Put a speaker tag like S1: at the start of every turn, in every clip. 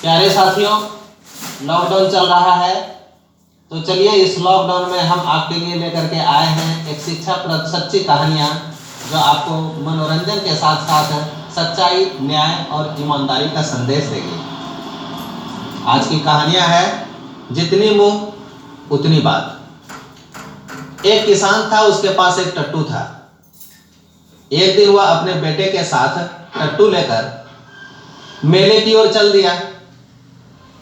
S1: प्यारे साथियों, लॉकडाउन चल रहा है, तो चलिए इस लॉकडाउन में हम आपके लिए लेकर के आए हैं एक शिक्षाप्रद सच्ची कहानियाँ जो आपको मनोरंजन के साथ साथ सच्चाई, न्याय और ईमानदारी का संदेश देगी। आज की कहानियाँ है जितनी मुंह उतनी बात। एक किसान था, उसके पास एक टट्टू था। एक दिन वह अपने बेटे के साथ टट्टू लेकर मेले की ओर चल दिया।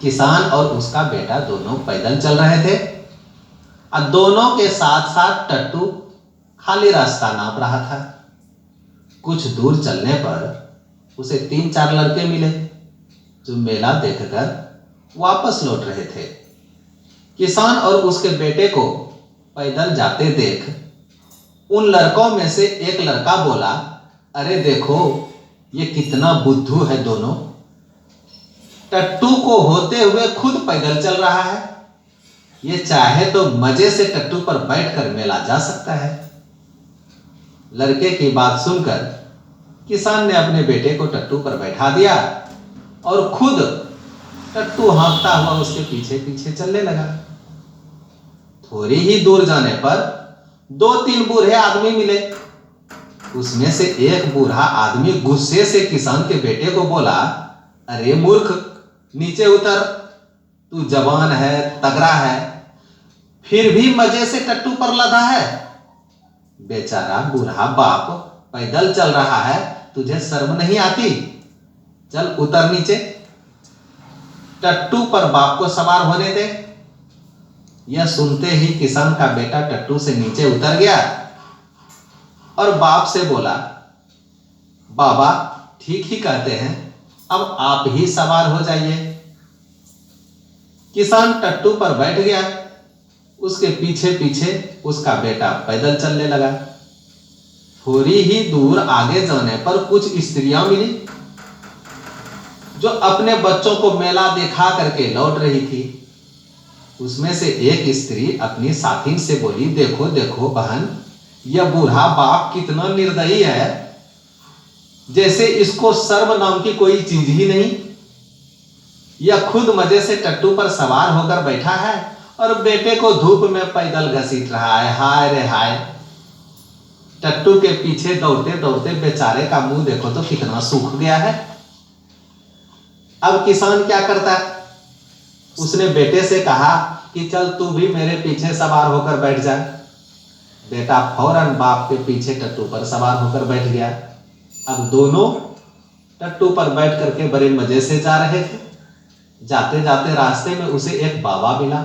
S1: किसान और उसका बेटा दोनों पैदल चल रहे थे और दोनों के साथ साथ टट्टू खाली रास्ता नाप रहा था। कुछ दूर चलने पर उसे 3-4 लड़के मिले जो मेला देखकर वापस लौट रहे थे। किसान और उसके बेटे को पैदल जाते देख उन लड़कों में से एक लड़का बोला, अरे देखो ये कितना बुद्धू है, दोनों टट्टू को होते हुए खुद पैदल चल रहा है। ये चाहे तो मजे से टट्टू पर बैठकर मेला जा सकता है। लड़के की बात सुनकर किसान ने अपने बेटे को टट्टू पर बैठा दिया और खुद टट्टू हाँकता हुआ उसके पीछे पीछे चलने लगा। थोड़ी ही दूर जाने पर 2-3 बूढ़े आदमी मिले। उसमें से एक बूढ़ा आदमी गुस्से से किसान के बेटे को बोला, अरे मूर्ख, नीचे उतर, तू जवान है, तगड़ा है, फिर भी मजे से टट्टू पर लदा है। बेचारा बूढ़ा बाप पैदल चल रहा है, तुझे शर्म नहीं आती? चल उतर नीचे, टट्टू पर बाप को सवार होने दे। यह सुनते ही किसान का बेटा टट्टू से नीचे उतर गया और बाप से बोला, बाबा ठीक ही कहते हैं, अब आप ही सवार हो जाइए। किसान टट्टू पर बैठ गया, उसके पीछे पीछे उसका बेटा पैदल चलने लगा। थोड़ी ही दूर आगे जाने पर कुछ स्त्रियां मिली जो अपने बच्चों को मेला दिखा करके लौट रही थी। उसमें से एक स्त्री अपनी साथी से बोली, देखो देखो बहन, यह बूढ़ा बाप कितना निर्दयी है, जैसे इसको शर्म नाम की कोई चीज ही नहीं। यह खुद मजे से टट्टू पर सवार होकर बैठा है और बेटे को धूप में पैदल घसीट रहा है। हाय रे हाय, टट्टू के पीछे दौड़ते दौड़ते बेचारे का मुंह देखो तो कितना सूख गया है। अब किसान क्या करता, उसने बेटे से कहा कि चल तू भी मेरे पीछे सवार होकर बैठ जा। बेटा फौरन बाप के पीछे टट्टू पर सवार होकर बैठ गया। अब दोनों टट्टू पर बैठ करके बड़े मजे से जा रहे थे। जाते जाते रास्ते में उसे एक बाबा मिला।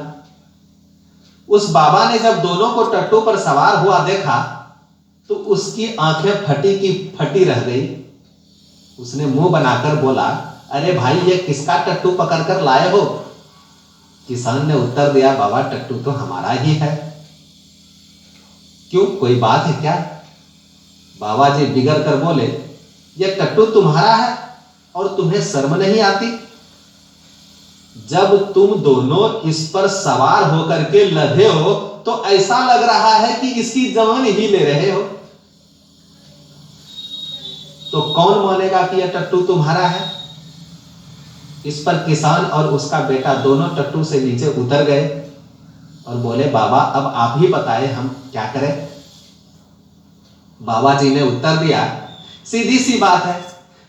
S1: उस बाबा ने जब दोनों को टट्टू पर सवार हुआ देखा तो उसकी आंखें फटी की फटी रह गई। उसने मुंह बनाकर बोला, अरे भाई ये किसका टट्टू पकड़कर लाए हो? किसान ने उत्तर दिया, बाबा टट्टू तो हमारा ही है। क्यों, कोई बात है क्या? बाबा जी बिगड़ कर बोले, यह टट्टू तुम्हारा है और तुम्हें शर्म नहीं आती? जब तुम दोनों इस पर सवार होकर के लदे हो तो ऐसा लग रहा है कि इसकी जान ही ले रहे हो। तो कौन मानेगा कि यह टट्टू तुम्हारा है? इस पर किसान और उसका बेटा दोनों टट्टू से नीचे उतर गए और बोले, बाबा अब आप ही बताएं हम क्या करें? बाबा जी ने उत्तर दिया, सीधी सी बात है,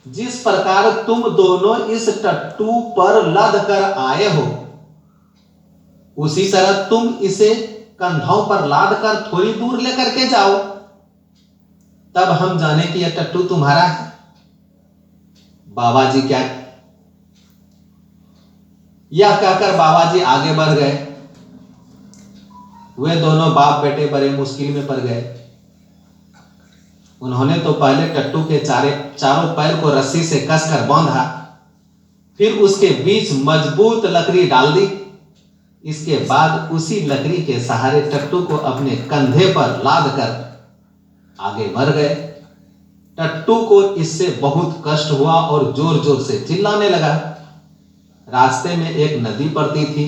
S1: जिस प्रकार तुम दोनों इस टट्टू पर लद कर आए हो उसी तरह तुम इसे कंधों पर लाद कर थोड़ी दूर लेकर के जाओ, तब हम जाने कि यह टट्टू तुम्हारा है। बाबा जी क्या, यह कहकर बाबा जी आगे बढ़ गए। वे दोनों बाप बेटे बड़े मुश्किल में पड़ गए। उन्होंने तो पहले टट्टू के चारों पैर को रस्सी से कसकर बांधा, फिर उसके बीच मजबूत लकड़ी डाल दी। इसके बाद उसी लकड़ी के सहारे टट्टू को अपने कंधे पर लाद कर आगे बढ़ गए। टट्टू को इससे बहुत कष्ट हुआ और जोर जोर से चिल्लाने लगा। रास्ते में एक नदी पड़ती थी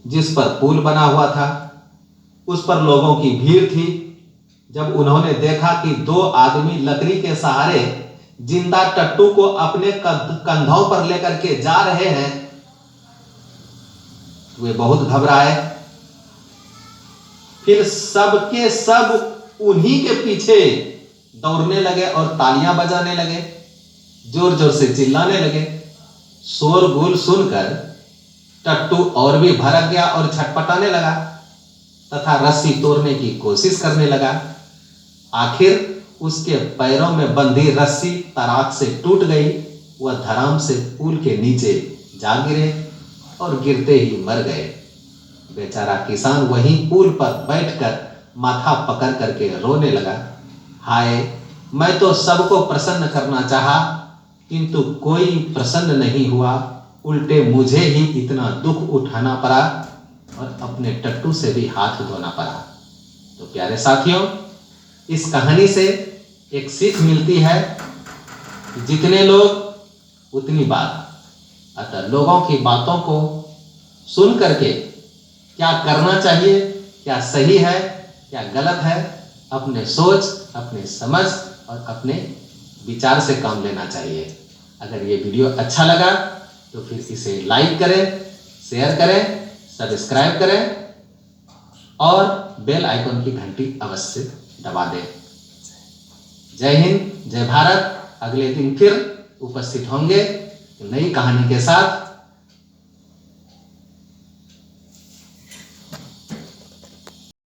S1: जिस पर पुल बना हुआ था। उस पर लोगों की भीड़ थी। जब उन्होंने देखा कि 2 आदमी लकड़ी के सहारे जिंदा टट्टू को अपने कंधों पर लेकर के जा रहे हैं वे बहुत घबराए। फिर सबके सब उन्हीं के पीछे दौड़ने लगे और तालियां बजाने लगे, जोर जोर से चिल्लाने लगे। शोरगुल सुनकर टट्टू और भी भड़क गया और छटपटाने लगा तथा रस्सी तोड़ने की कोशिश करने लगा। आखिर उसके पैरों में बंधी रस्सी तराक से टूट गई। वह धड़ाम से पुल के नीचे जा गिरे और गिरते ही मर गए। बेचारा किसान वहीं पुल पर बैठकर माथा पकड़ करके रोने लगा। हाय, मैं तो सबको प्रसन्न करना चाहा, किंतु कोई प्रसन्न नहीं हुआ, उल्टे मुझे ही इतना दुख उठाना पड़ा और अपने टट्टू से भी हाथ धोना पड़ा। तो प्यारे साथियों, इस कहानी से एक सीख मिलती है कि जितने लोग उतनी बात। अतः लोगों की बातों को सुन करके क्या करना चाहिए, क्या सही है, क्या गलत है, अपने सोच, अपने समझ और अपने विचार से काम लेना चाहिए। अगर ये वीडियो अच्छा लगा तो फिर इसे लाइक करें, शेयर करें, सब्सक्राइब करें और बेल आइकन की घंटी अवश्य दबा दें। जय हिंद, जय भारत। अगले दिन फिर उपस्थित होंगे नई कहानी के साथ।